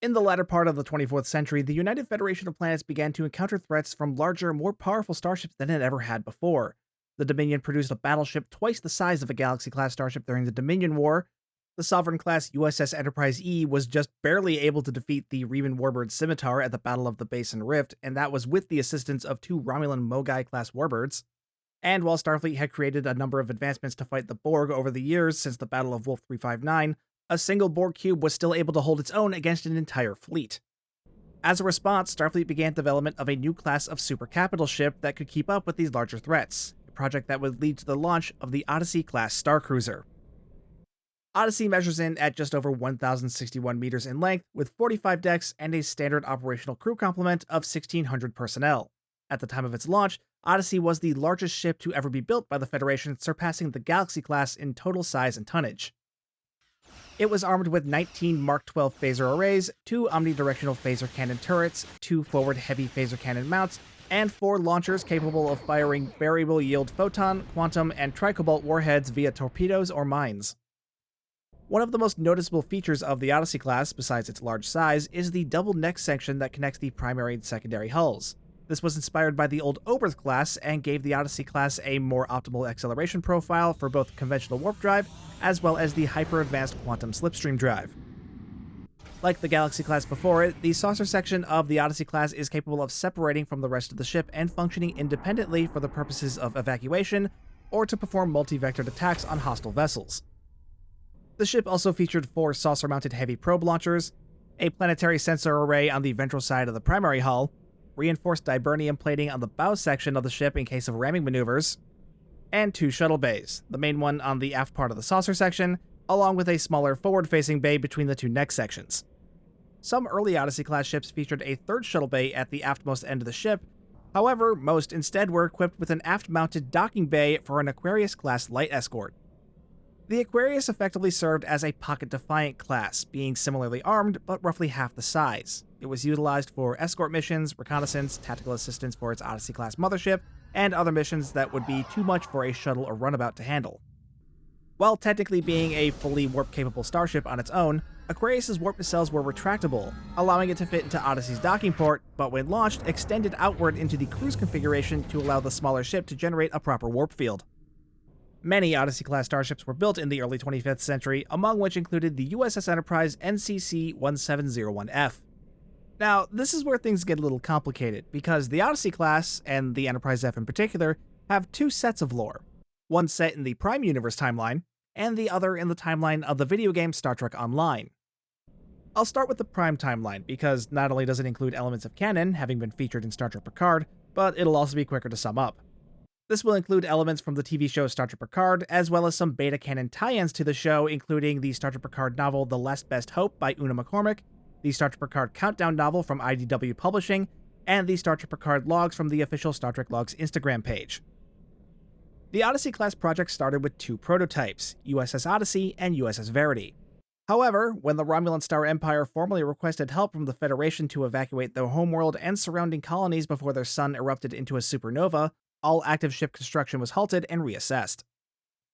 In the latter part of the 24th century, the United Federation of Planets began to encounter threats from larger, more powerful starships than it ever had before. The Dominion produced a battleship twice the size of a Galaxy-class starship during the Dominion War. The Sovereign-class USS Enterprise E was just barely able to defeat the Reman Warbird Scimitar at the Battle of the Basin Rift, and that was with the assistance of two Romulan Mogai-class warbirds. And while Starfleet had created a number of advancements to fight the Borg over the years since the Battle of Wolf 359, a single Borg cube was still able to hold its own against an entire fleet. As a response, Starfleet began development of a new class of super capital ship that could keep up with these larger threats, a project that would lead to the launch of the Odyssey-class starcruiser. Odyssey measures in at just over 1,061 meters in length, with 45 decks and a standard operational crew complement of 1,600 personnel. At the time of its launch, Odyssey was the largest ship to ever be built by the Federation, surpassing the Galaxy-class in total size and tonnage. It was armed with 19 Mark 12 phaser arrays, 2 omnidirectional phaser cannon turrets, 2 forward heavy phaser cannon mounts, and 4 launchers capable of firing variable yield photon, quantum, and tricobalt warheads via torpedoes or mines. One of the most noticeable features of the Odyssey class, besides its large size, is the double neck section that connects the primary and secondary hulls. This was inspired by the old Oberth class and gave the Odyssey class a more optimal acceleration profile for both conventional warp drive as well as the hyper-advanced quantum slipstream drive. Like the Galaxy class before it, the saucer section of the Odyssey class is capable of separating from the rest of the ship and functioning independently for the purposes of evacuation or to perform multi-vectored attacks on hostile vessels. The ship also featured 4 saucer-mounted heavy probe launchers, a planetary sensor array on the ventral side of the primary hull, reinforced dibernium plating on the bow section of the ship in case of ramming maneuvers, and 2 shuttle bays, the main one on the aft part of the saucer section, along with a smaller forward-facing bay between the 2 neck sections. Some early Odyssey-class ships featured a 3rd shuttle bay at the aftmost end of the ship. However, most instead were equipped with an aft-mounted docking bay for an Aquarius-class light escort. The Aquarius effectively served as a Pocket Defiant class, being similarly armed but roughly half the size. It was utilized for escort missions, reconnaissance, tactical assistance for its Odyssey-class mothership, and other missions that would be too much for a shuttle or runabout to handle. While technically being a fully warp-capable starship on its own, Aquarius's warp nacelles were retractable, allowing it to fit into Odyssey's docking port, but when launched, extended outward into the cruise configuration to allow the smaller ship to generate a proper warp field. Many Odyssey-class starships were built in the early 25th century, among which included the USS Enterprise NCC-1701-F. Now, this is where things get a little complicated, because the Odyssey class, and the Enterprise F in particular, have 2 sets of lore. One set in the Prime Universe timeline, and the other in the timeline of the video game Star Trek Online. I'll start with the Prime timeline, because not only does it include elements of canon, having been featured in Star Trek Picard, but it'll also be quicker to sum up. This will include elements from the TV show Star Trek Picard, as well as some beta canon tie-ins to the show, including the Star Trek Picard novel The Last Best Hope by Una McCormick, the Star Trek Picard Countdown novel from IDW Publishing, and the Star Trek Picard logs from the official Star Trek Logs Instagram page. The Odyssey-class project started with 2 prototypes, USS Odyssey and USS Verity. However, when the Romulan Star Empire formally requested help from the Federation to evacuate their homeworld and surrounding colonies before their sun erupted into a supernova, all active ship construction was halted and reassessed.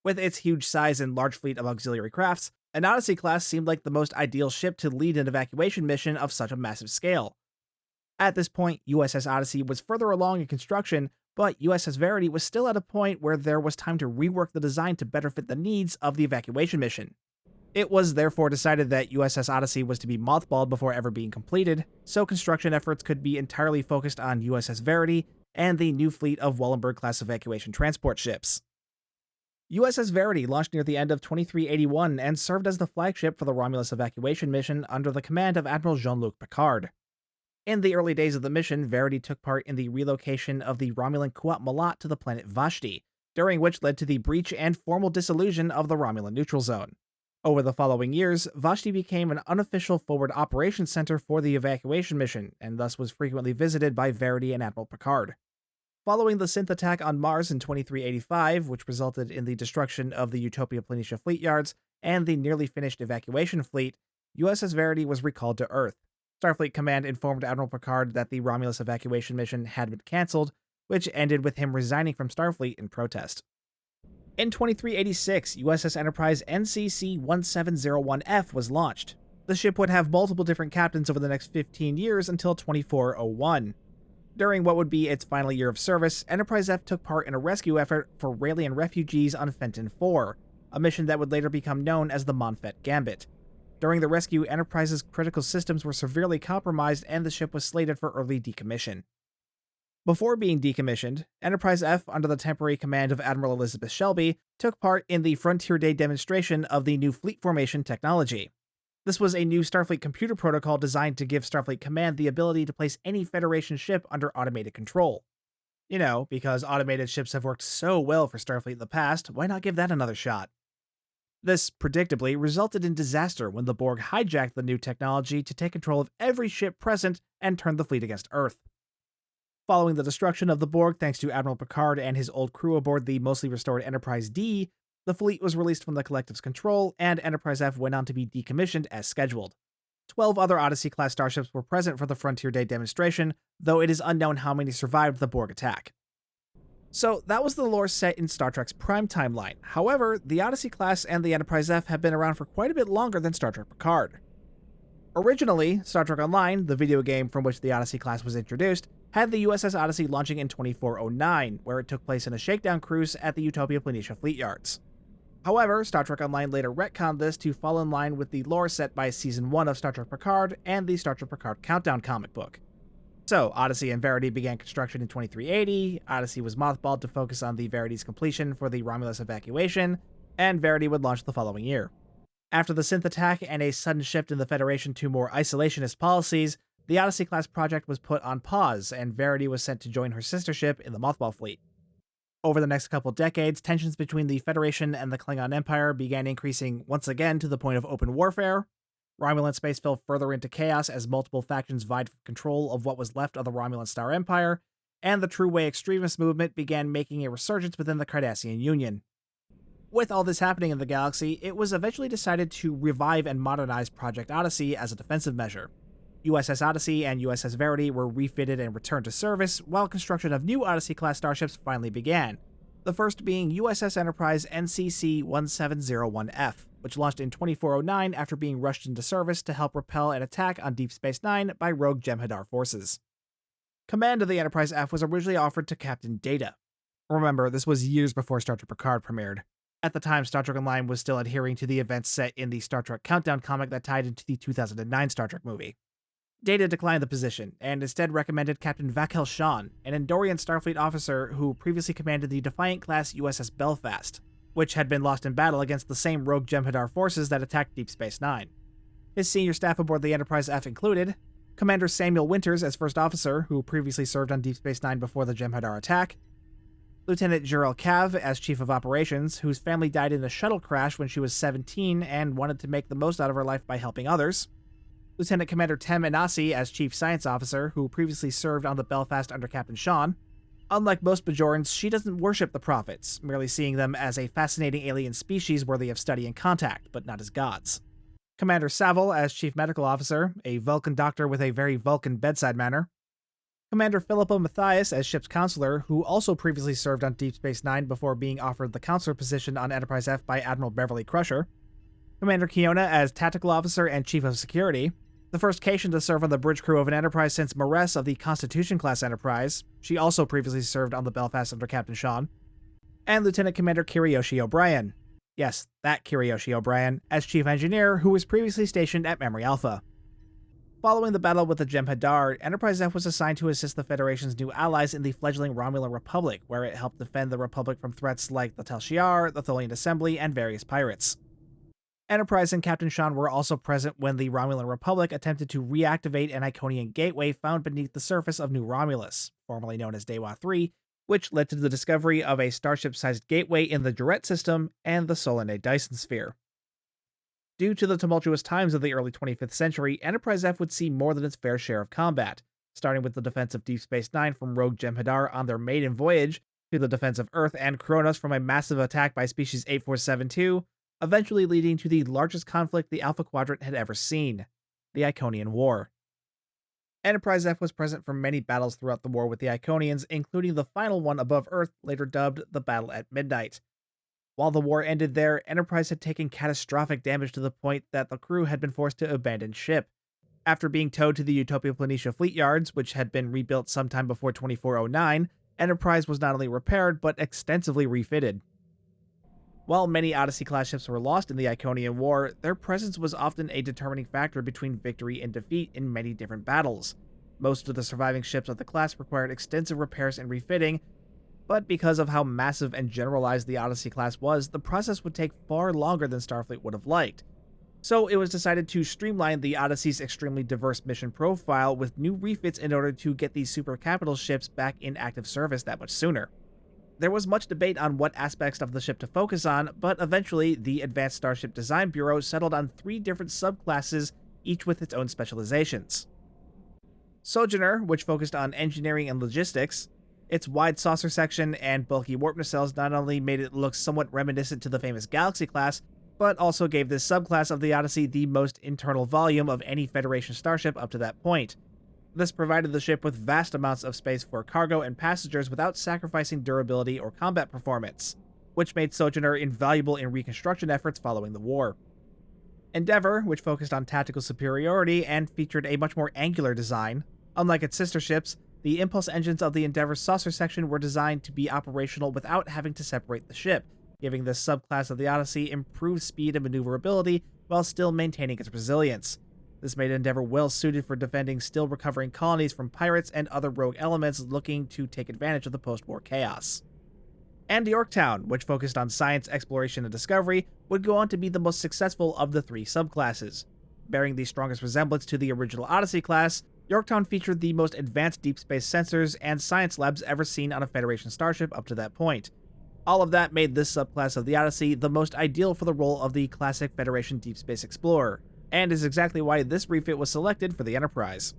With its huge size and large fleet of auxiliary crafts, an Odyssey class seemed like the most ideal ship to lead an evacuation mission of such a massive scale. At this point, USS Odyssey was further along in construction, but USS Verity was still at a point where there was time to rework the design to better fit the needs of the evacuation mission. It was therefore decided that USS Odyssey was to be mothballed before ever being completed, so construction efforts could be entirely focused on USS Verity and the new fleet of Wallenberg-class evacuation transport ships. USS Verity launched near the end of 2381 and served as the flagship for the Romulus evacuation mission under the command of Admiral Jean-Luc Picard. In the early days of the mission, Verity took part in the relocation of the Romulan Kuat Malat to the planet Vashti, during which led to the breach and formal dissolution of the Romulan neutral zone. Over the following years, Vashti became an unofficial forward operations center for the evacuation mission, and thus was frequently visited by Verity and Admiral Picard. Following the synth attack on Mars in 2385, which resulted in the destruction of the Utopia Planitia fleet yards and the nearly finished evacuation fleet, USS Verity was recalled to Earth. Starfleet Command informed Admiral Picard that the Romulus evacuation mission had been cancelled, which ended with him resigning from Starfleet in protest. In 2386, USS Enterprise NCC-1701-F was launched. The ship would have multiple different captains over the next 15 years until 2401. During what would be its final year of service, Enterprise F took part in a rescue effort for Raelian refugees on Fenton 4, a mission that would later become known as the Monfet Gambit. During the rescue, Enterprise's critical systems were severely compromised and the ship was slated for early decommission. Before being decommissioned, Enterprise F, under the temporary command of Admiral Elizabeth Shelby, took part in the Frontier Day demonstration of the new fleet formation technology. This was a new Starfleet computer protocol designed to give Starfleet Command the ability to place any Federation ship under automated control. Because automated ships have worked so well for Starfleet in the past, why not give that another shot? This, predictably, resulted in disaster when the Borg hijacked the new technology to take control of every ship present and turned the fleet against Earth. Following the destruction of the Borg thanks to Admiral Picard and his old crew aboard the mostly restored Enterprise D, the fleet was released from the Collective's control, and Enterprise F went on to be decommissioned as scheduled. 12 other Odyssey-class starships were present for the Frontier Day demonstration, though it is unknown how many survived the Borg attack. So that was the lore set in Star Trek's prime timeline. However, the Odyssey-class and the Enterprise F have been around for quite a bit longer than Star Trek Picard. Originally, Star Trek Online, the video game from which the Odyssey-class was introduced, had the USS Odyssey launching in 2409, where it took place in a shakedown cruise at the Utopia Planitia Fleet Yards. However, Star Trek Online later retconned this to fall in line with the lore set by Season 1 of Star Trek Picard and the Star Trek Picard Countdown comic book. So, Odyssey and Verity began construction in 2380, Odyssey was mothballed to focus on the Verity's completion for the Romulus evacuation, and Verity would launch the following year. After the synth attack and a sudden shift in the Federation to more isolationist policies, the Odyssey-class project was put on pause, and Verity was sent to join her sister ship in the Mothball fleet. Over the next couple decades, tensions between the Federation and the Klingon Empire began increasing once again to the point of open warfare. Romulan space fell further into chaos as multiple factions vied for control of what was left of the Romulan Star Empire, and the True Way extremist movement began making a resurgence within the Cardassian Union. With all this happening in the galaxy, it was eventually decided to revive and modernize Project Odyssey as a defensive measure. USS Odyssey and USS Verity were refitted and returned to service, while construction of new Odyssey-class starships finally began, the first being USS Enterprise NCC-1701-F, which launched in 2409 after being rushed into service to help repel an attack on Deep Space Nine by rogue Jem'Hadar forces. Command of the Enterprise F was originally offered to Captain Data. Remember, this was years before Star Trek Picard premiered. At the time, Star Trek Online was still adhering to the events set in the Star Trek Countdown comic that tied into the 2009 Star Trek movie. Data declined the position, and instead recommended Captain Vakel Shawn, an Andorian Starfleet officer who previously commanded the Defiant-class USS Belfast, which had been lost in battle against the same rogue Jem'Hadar forces that attacked Deep Space Nine. His senior staff aboard the Enterprise F included Commander Samuel Winters as first officer, who previously served on Deep Space Nine before the Jem'Hadar attack, Lieutenant Jurel Cav as Chief of Operations, whose family died in a shuttle crash when she was 17 and wanted to make the most out of her life by helping others, Lieutenant Commander Tem Inasi as Chief Science Officer, who previously served on the Belfast under Captain Shawn. Unlike most Bajorans, she doesn't worship the Prophets, merely seeing them as a fascinating alien species worthy of study and contact, but not as gods. Commander Saville as Chief Medical Officer, a Vulcan doctor with a very Vulcan bedside manner. Commander Philippa Matthias as Ship's Counselor, who also previously served on Deep Space Nine before being offered the Counselor position on Enterprise F by Admiral Beverly Crusher. Commander Kiona as Tactical Officer and Chief of Security, the first Cation to serve on the bridge crew of an Enterprise since Maress of the Constitution-class Enterprise. She also previously served on the Belfast under Captain Shawn. And Lieutenant Commander Kiriyoshi O'Brien. Yes, that Kiriyoshi O'Brien, as Chief Engineer, who was previously stationed at Memory Alpha. Following the battle with the Jem'Hadar, Enterprise F was assigned to assist the Federation's new allies in the fledgling Romulan Republic, where it helped defend the Republic from threats like the Tal Shiar, the Tholian Assembly, and various pirates. Enterprise and Captain Shawn were also present when the Romulan Republic attempted to reactivate an Iconian gateway found beneath the surface of New Romulus, formerly known as Dewa 3, which led to the discovery of a Starship-sized gateway in the Duret system and the Solanae Dyson Sphere. Due to the tumultuous times of the early 25th century, Enterprise F would see more than its fair share of combat, starting with the defense of Deep Space Nine from rogue Jem'Hadar on their maiden voyage, to the defense of Earth and Kronos from a massive attack by Species 8472, eventually leading to the largest conflict the Alpha Quadrant had ever seen, the Iconian War. Enterprise F was present for many battles throughout the war with the Iconians, including the final one above Earth, later dubbed the Battle at Midnight. While the war ended there, Enterprise had taken catastrophic damage to the point that the crew had been forced to abandon ship. After being towed to the Utopia Planitia fleet yards, which had been rebuilt sometime before 2409, Enterprise was not only repaired but extensively refitted. While many Odyssey-class ships were lost in the Iconian War, their presence was often a determining factor between victory and defeat in many different battles. Most of the surviving ships of the class required extensive repairs and refitting, but because of how massive and generalized the Odyssey-class was, the process would take far longer than Starfleet would have liked. So it was decided to streamline the Odyssey's extremely diverse mission profile with new refits in order to get these super capital ships back in active service that much sooner. There was much debate on what aspects of the ship to focus on, but eventually the Advanced Starship Design Bureau settled on 3 different subclasses, each with its own specializations. Sojourner, which focused on engineering and logistics. Its wide saucer section and bulky warp nacelles not only made it look somewhat reminiscent to the famous Galaxy-class, but also gave this subclass of the Odyssey the most internal volume of any Federation starship up to that point. This provided the ship with vast amounts of space for cargo and passengers without sacrificing durability or combat performance, which made Sojourner invaluable in reconstruction efforts following the war. Endeavour, which focused on tactical superiority and featured a much more angular design. Unlike its sister ships, the impulse engines of the Endeavour's saucer section were designed to be operational without having to separate the ship, giving this subclass of the Odyssey improved speed and maneuverability while still maintaining its resilience. This made Endeavour well suited for defending still recovering colonies from pirates and other rogue elements looking to take advantage of the post-war chaos. And Yorktown, which focused on science, exploration, and discovery, would go on to be the most successful of the 3 subclasses. Bearing the strongest resemblance to the original Odyssey class, Yorktown featured the most advanced deep space sensors and science labs ever seen on a Federation starship up to that point. All of that made this subclass of the Odyssey the most ideal for the role of the classic Federation deep space explorer, and is exactly why this refit was selected for the Enterprise.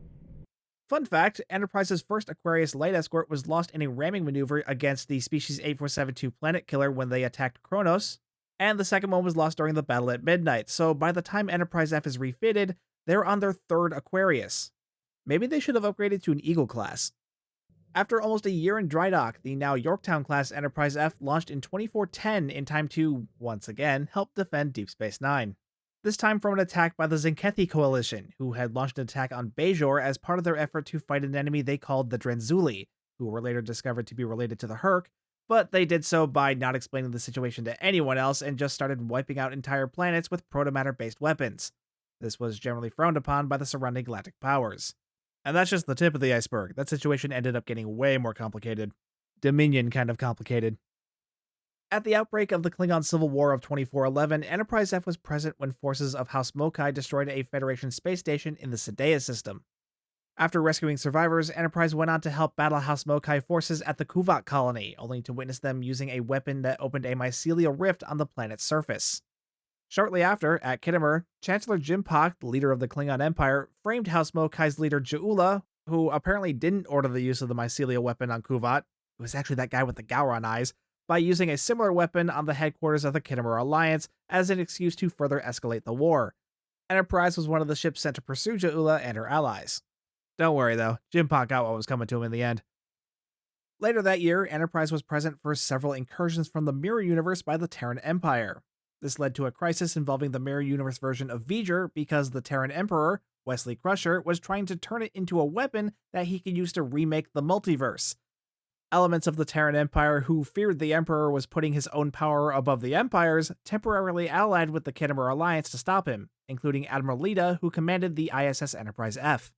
Fun fact, Enterprise's first Aquarius light escort was lost in a ramming maneuver against the Species 8472 Planet Killer when they attacked Kronos, and the second one was lost during the battle at midnight, so by the time Enterprise F is refitted, they're on their 3rd Aquarius. Maybe they should have upgraded to an Eagle class. After almost a year in dry dock, the now Yorktown-class Enterprise F launched in 2410 in time to, once again, help defend Deep Space Nine. This time from an attack by the Zenkethi Coalition, who had launched an attack on Bajor as part of their effort to fight an enemy they called the Drenzuli, who were later discovered to be related to the Herc, but they did so by not explaining the situation to anyone else and just started wiping out entire planets with protomatter-based weapons. This was generally frowned upon by the surrounding galactic powers. And that's just the tip of the iceberg. That situation ended up getting way more complicated. Dominion kind of complicated. At the outbreak of the Klingon Civil War of 2411, Enterprise F was present when forces of House Mokai destroyed a Federation space station in the Sedea system. After rescuing survivors, Enterprise went on to help battle House Mokai forces at the Kuvok colony, only to witness them using a weapon that opened a mycelial rift on the planet's surface. Shortly after, at Khitomer, Chancellor Jimpak, the leader of the Klingon Empire, framed House Mokai's leader Ja'ula, who apparently didn't order the use of the mycelial weapon on Kuvok, it was actually that guy with the Gowron eyes, by using a similar weapon on the headquarters of the Khitomer Alliance as an excuse to further escalate the war. Enterprise was one of the ships sent to pursue Ja'ula and her allies. Don't worry though, Jimpak got what was coming to him in the end. Later that year, Enterprise was present for several incursions from the Mirror Universe by the Terran Empire. This led to a crisis involving the Mirror Universe version of V'ger because the Terran Emperor, Wesley Crusher, was trying to turn it into a weapon that he could use to remake the multiverse. Elements of the Terran Empire who feared the Emperor was putting his own power above the Empire's temporarily allied with the Khitomer Alliance to stop him, including Admiral Leda, who commanded the ISS Enterprise F.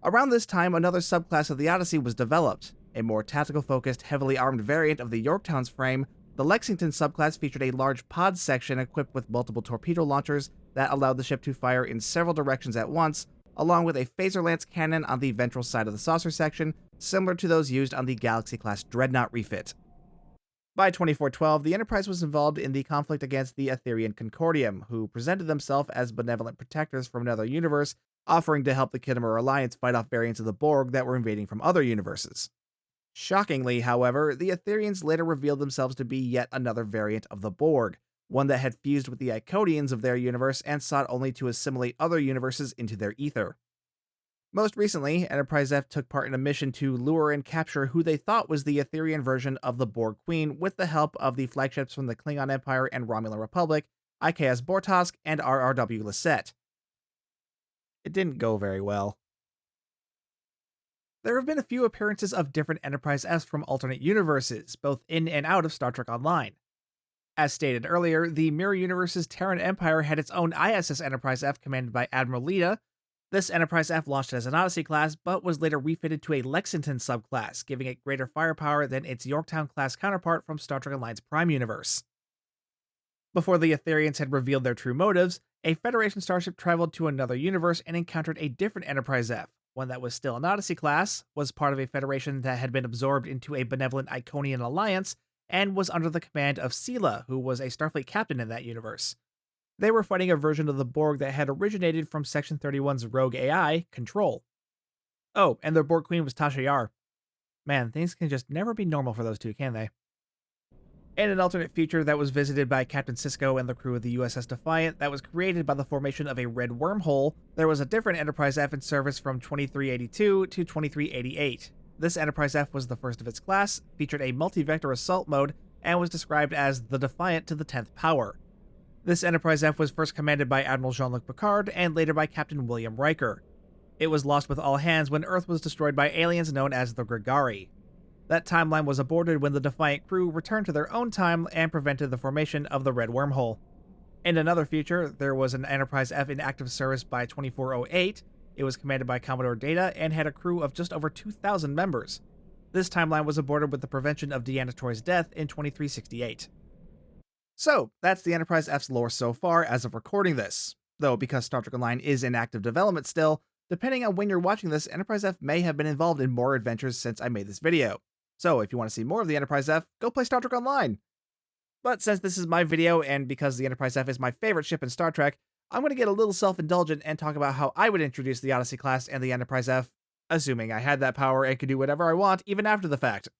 Around this time, another subclass of the Odyssey was developed. A more tactical-focused, heavily armed variant of the Yorktown's frame, the Lexington subclass featured a large pod section equipped with multiple torpedo launchers that allowed the ship to fire in several directions at once, along with a phaser lance cannon on the ventral side of the saucer section, similar to those used on the Galaxy-class Dreadnought refit. By 2412, the Enterprise was involved in the conflict against the Etherian Concordium, who presented themselves as benevolent protectors from another universe, offering to help the Khitomer Alliance fight off variants of the Borg that were invading from other universes. Shockingly, however, the Etherians later revealed themselves to be yet another variant of the Borg, one that had fused with the Icodians of their universe and sought only to assimilate other universes into their ether. Most recently, Enterprise F took part in a mission to lure and capture who they thought was the Etherian version of the Borg Queen with the help of the flagships from the Klingon Empire and Romulan Republic, IKS Bortosk and RRW Lisette. It didn't go very well. There have been a few appearances of different Enterprise Fs from alternate universes, both in and out of Star Trek Online. As stated earlier, the Mirror Universe's Terran Empire had its own ISS Enterprise F commanded by Admiral Lita. This Enterprise F launched as an Odyssey-class, but was later refitted to a Lexington subclass, giving it greater firepower than its Yorktown-class counterpart from Star Trek Online's Prime Universe. Before the Etherians had revealed their true motives, a Federation starship traveled to another universe and encountered a different Enterprise F, one that was still an Odyssey-class, was part of a Federation that had been absorbed into a benevolent Iconian alliance, and was under the command of Sela, who was a Starfleet captain in that universe. They were fighting a version of the Borg that had originated from Section 31's rogue AI, Control. Oh, and their Borg Queen was Tasha Yar. Man, things can just never be normal for those two, can they? In an alternate future that was visited by Captain Sisko and the crew of the USS Defiant that was created by the formation of a red wormhole, there was a different Enterprise F in service from 2382 to 2388. This Enterprise F was the first of its class, featured a multi-vector assault mode, and was described as the Defiant to the 10th power. This Enterprise F was first commanded by Admiral Jean-Luc Picard and later by Captain William Riker. It was lost with all hands when Earth was destroyed by aliens known as the Grigari. That timeline was aborted when the Defiant crew returned to their own time and prevented the formation of the red wormhole. In another future, there was an Enterprise F in active service by 2408. It was commanded by Commodore Data and had a crew of just over 2,000 members. This timeline was aborted with the prevention of Deanna Troy's death in 2368. So, that's the Enterprise F's lore so far as of recording this. Though, because Star Trek Online is in active development still, depending on when you're watching this, Enterprise F may have been involved in more adventures since I made this video. So, if you want to see more of the Enterprise F, go play Star Trek Online. But since this is my video, and because the Enterprise F is my favorite ship in Star Trek, I'm going to get a little self-indulgent and talk about how I would introduce the Odyssey-class and the Enterprise F, assuming I had that power and could do whatever I want even after the fact.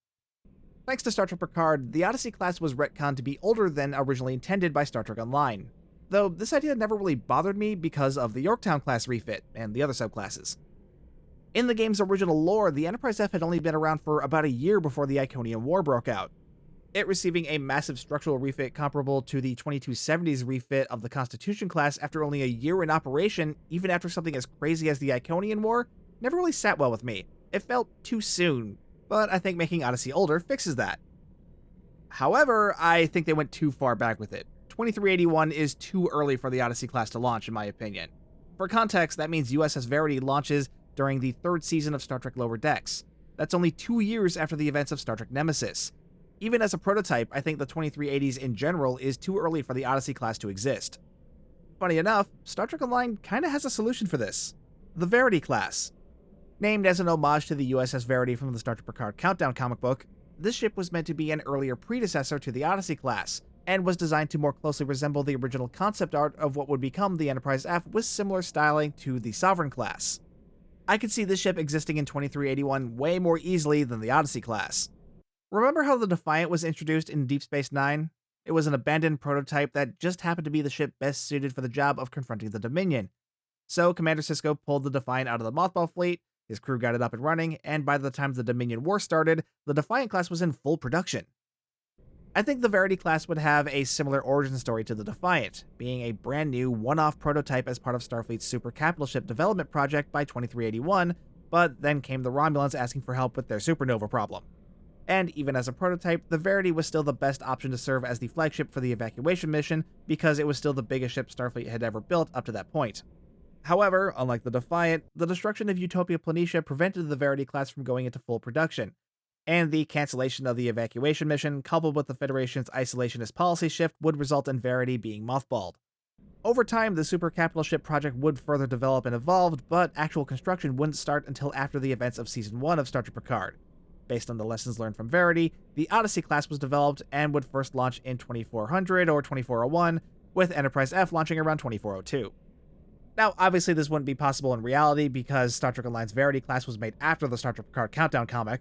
Thanks to Star Trek Picard, the Odyssey-class was retconned to be older than originally intended by Star Trek Online. Though this idea never really bothered me because of the Yorktown-class refit and the other subclasses. In the game's original lore, the Enterprise F had only been around for about a year before the Iconian War broke out, it receiving a massive structural refit comparable to the 2270s refit of the Constitution class after only a year in operation, even after something as crazy as the Iconian War, never really sat well with me. It felt too soon, but I think making Odyssey older fixes that. However, I think they went too far back with it. 2381 is too early for the Odyssey class to launch, in my opinion. For context, that means USS Verity launches during the third season of Star Trek Lower Decks. That's only 2 years after the events of Star Trek Nemesis. Even as a prototype, I think the 2380s in general is too early for the Odyssey class to exist. Funny enough, Star Trek Online kinda has a solution for this. The Verity class. Named as an homage to the USS Verity from the Star Trek Picard Countdown comic book, this ship was meant to be an earlier predecessor to the Odyssey class, and was designed to more closely resemble the original concept art of what would become the Enterprise F with similar styling to the Sovereign class. I could see this ship existing in 2381 way more easily than the Odyssey class. Remember how the Defiant was introduced in Deep Space Nine? It was an abandoned prototype that just happened to be the ship best suited for the job of confronting the Dominion. So Commander Sisko pulled the Defiant out of the Mothball fleet, his crew got it up and running, and by the time the Dominion War started, the Defiant class was in full production. I think the Verity class would have a similar origin story to the Defiant, being a brand new one-off prototype as part of Starfleet's super capital ship development project by 2381, but then came the Romulans asking for help with their supernova problem. And even as a prototype, the Verity was still the best option to serve as the flagship for the evacuation mission because it was still the biggest ship Starfleet had ever built up to that point. However, unlike the Defiant, the destruction of Utopia Planitia prevented the Verity class from going into full production, and the cancellation of the evacuation mission, coupled with the Federation's isolationist policy shift, would result in Verity being mothballed. Over time, the super capital ship project would further develop and evolve, but actual construction wouldn't start until after the events of Season 1 of Star Trek Picard. Based on the lessons learned from Verity, the Odyssey class was developed and would first launch in 2400 or 2401, with Enterprise F launching around 2402. Now, obviously this wouldn't be possible in reality because Star Trek Online's Verity class was made after the Star Trek Picard Countdown comic.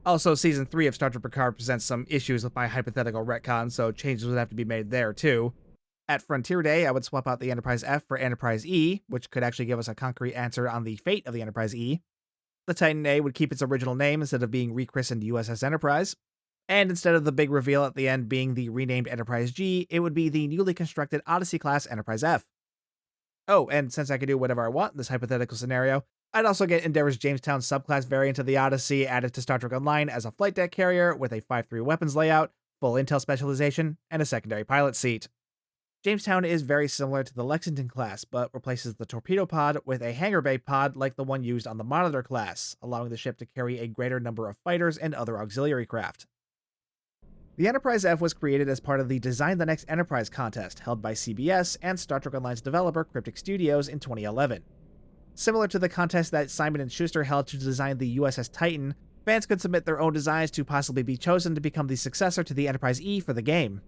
Also, Season 3 of Star Trek Picard presents some issues with my hypothetical retcon, so changes would have to be made there too. At Frontier Day, I would swap out the Enterprise F for Enterprise E, which could actually give us a concrete answer on the fate of the Enterprise E. The Titan A would keep its original name instead of being rechristened USS Enterprise. And instead of the big reveal at the end being the renamed Enterprise G, it would be the newly constructed Odyssey-class Enterprise F. Oh, and since I could do whatever I want in this hypothetical scenario, I'd also get Endeavor's Jamestown subclass variant of the Odyssey added to Star Trek Online as a flight deck carrier with a 5-3 weapons layout, full intel specialization, and a secondary pilot seat. Jamestown is very similar to the Lexington class, but replaces the torpedo pod with a hangar bay pod like the one used on the Monitor class, allowing the ship to carry a greater number of fighters and other auxiliary craft. The Enterprise F was created as part of the Design the Next Enterprise contest held by CBS and Star Trek Online's developer Cryptic Studios in 2011. Similar to the contest that Simon & Schuster held to design the USS Titan, fans could submit their own designs to possibly be chosen to become the successor to the Enterprise E for the game.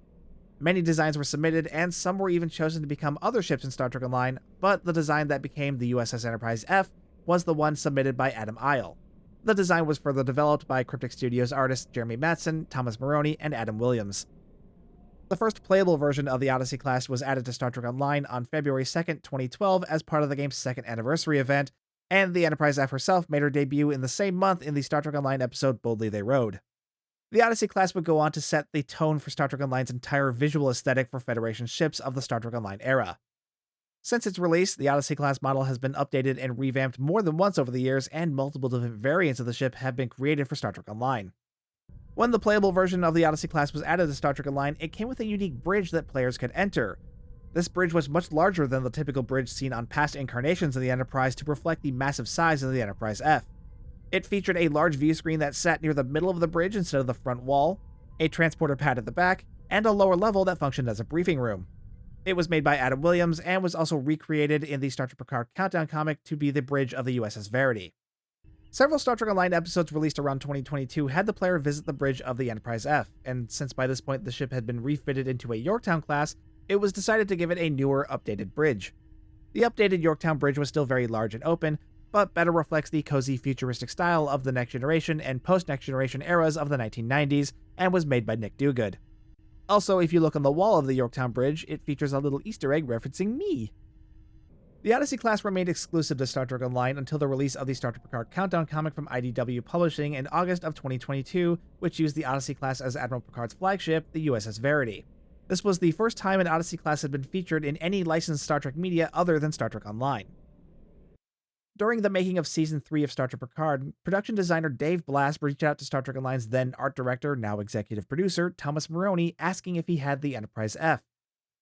Many designs were submitted, and some were even chosen to become other ships in Star Trek Online, but the design that became the USS Enterprise F was the one submitted by Adam Isle. The design was further developed by Cryptic Studios artists Jeremy Mattson, Thomas Maroney, and Adam Williams. The first playable version of the Odyssey class was added to Star Trek Online on February 2, 2012 as part of the game's second anniversary event, and the Enterprise F herself made her debut in the same month in the Star Trek Online episode Boldly They Rode. The Odyssey class would go on to set the tone for Star Trek Online's entire visual aesthetic for Federation ships of the Star Trek Online era. Since its release, the Odyssey class model has been updated and revamped more than once over the years, and multiple different variants of the ship have been created for Star Trek Online. When the playable version of the Odyssey class was added to Star Trek Online, it came with a unique bridge that players could enter. This bridge was much larger than the typical bridge seen on past incarnations of the Enterprise to reflect the massive size of the Enterprise F. It featured a large view screen that sat near the middle of the bridge instead of the front wall, a transporter pad at the back, and a lower level that functioned as a briefing room. It was made by Adam Williams and was also recreated in the Star Trek Picard Countdown comic to be the bridge of the USS Verity. Several Star Trek Online episodes released around 2022 had the player visit the bridge of the Enterprise F, and since by this point the ship had been refitted into a Yorktown class, it was decided to give it a newer, updated bridge. The updated Yorktown bridge was still very large and open, but better reflects the cozy futuristic style of the Next Generation and post-Next Generation eras of the 1990s, and was made by Nick Duguid. Also, if you look on the wall of the Yorktown Bridge, it features a little Easter egg referencing me. The Odyssey class remained exclusive to Star Trek Online until the release of the Star Trek Picard Countdown comic from IDW Publishing in August of 2022, which used the Odyssey class as Admiral Picard's flagship, the USS Verity. This was the first time an Odyssey class had been featured in any licensed Star Trek media other than Star Trek Online. During the making of Season 3 of Star Trek Picard, production designer Dave Blass reached out to Star Trek Online's then art director, now executive producer, Thomas Maroney, asking if he had the Enterprise F.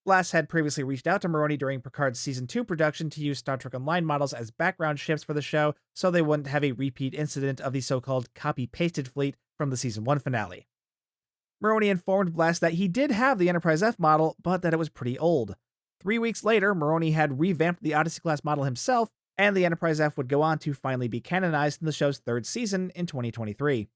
Blass had previously reached out to Maroney during Picard's Season 2 production to use Star Trek Online models as background ships for the show so they wouldn't have a repeat incident of the so-called copy-pasted fleet from the Season 1 finale. Maroney informed Blass that he did have the Enterprise F model, but that it was pretty old. 3 weeks later, Maroney had revamped the Odyssey-class model himself, and the Enterprise F would go on to finally be canonized in the show's third season in 2023.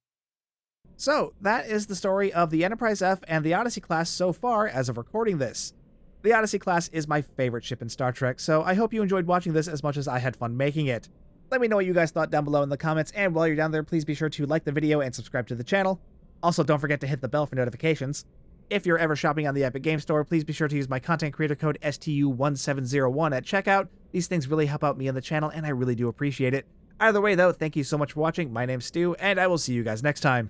So, that is the story of the Enterprise F and the Odyssey class so far as of recording this. The Odyssey class is my favorite ship in Star Trek, so I hope you enjoyed watching this as much as I had fun making it. Let me know what you guys thought down below in the comments, and while you're down there, please be sure to like the video and subscribe to the channel. Also, don't forget to hit the bell for notifications. If you're ever shopping on the Epic Games Store, please be sure to use my content creator code STU1701 at checkout. These things really help out me and the channel, and I really do appreciate it. Either way, though, thank you so much for watching. My name's Stu, and I will see you guys next time.